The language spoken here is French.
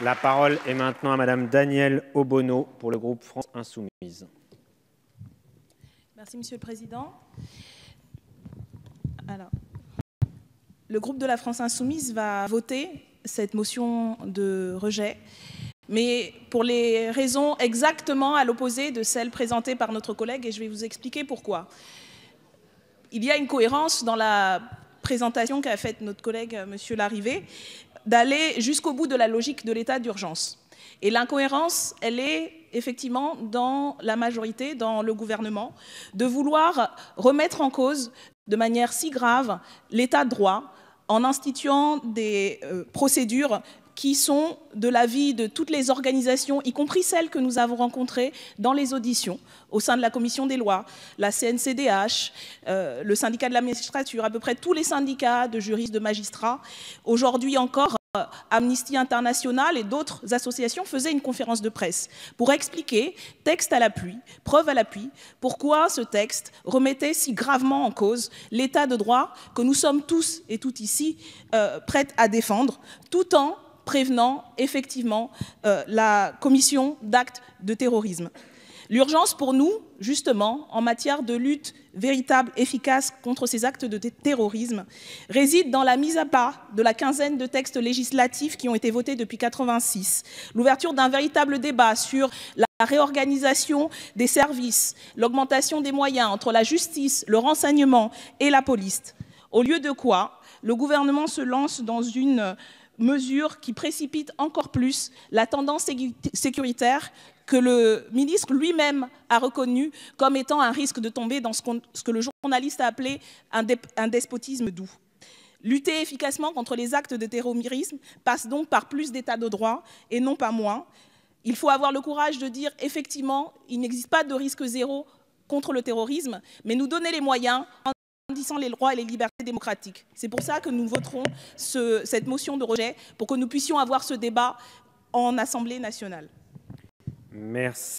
La parole est maintenant à Madame Danielle Obono pour le groupe France Insoumise. Merci Monsieur le Président. Alors, le groupe de la France Insoumise va voter cette motion de rejet, mais pour les raisons exactement à l'opposé de celles présentées par notre collègue, et je vais vous expliquer pourquoi. Il y a une cohérence dans la présentation qu'a faite notre collègue Monsieur Larrivé, d'aller jusqu'au bout de la logique de l'état d'urgence. Et l'incohérence, elle est effectivement dans la majorité, dans le gouvernement, de vouloir remettre en cause de manière si grave l'état de droit en instituant des procédures qui sont de l'avis de toutes les organisations, y compris celles que nous avons rencontrées dans les auditions, au sein de la commission des lois, la CNCDH, le syndicat de la magistrature, à peu près tous les syndicats de juristes, de magistrats. Aujourd'hui encore, Amnesty International et d'autres associations faisaient une conférence de presse pour expliquer, texte à l'appui, preuve à l'appui, pourquoi ce texte remettait si gravement en cause l'état de droit que nous sommes tous et toutes ici prêtes à défendre, tout en prévenant effectivement la commission d'actes de terrorisme. L'urgence pour nous, justement, en matière de lutte véritable, efficace contre ces actes de terrorisme, réside dans la mise à part de la quinzaine de textes législatifs qui ont été votés depuis 1986, l'ouverture d'un véritable débat sur la réorganisation des services, l'augmentation des moyens entre la justice, le renseignement et la police, au lieu de quoi le gouvernement se lance dans une mesure qui précipite encore plus la tendance sécuritaire que le ministre lui-même a reconnu comme étant un risque de tomber dans ce que le journaliste a appelé un despotisme doux. Lutter efficacement contre les actes de terrorisme passe donc par plus d'état de droit et non pas moins. Il faut avoir le courage de dire effectivement, il n'existe pas de risque zéro contre le terrorisme, mais nous donner les moyens en garantissant les droits et les libertés démocratiques. C'est pour ça que nous voterons cette motion de rejet, pour que nous puissions avoir ce débat en Assemblée nationale. Merci.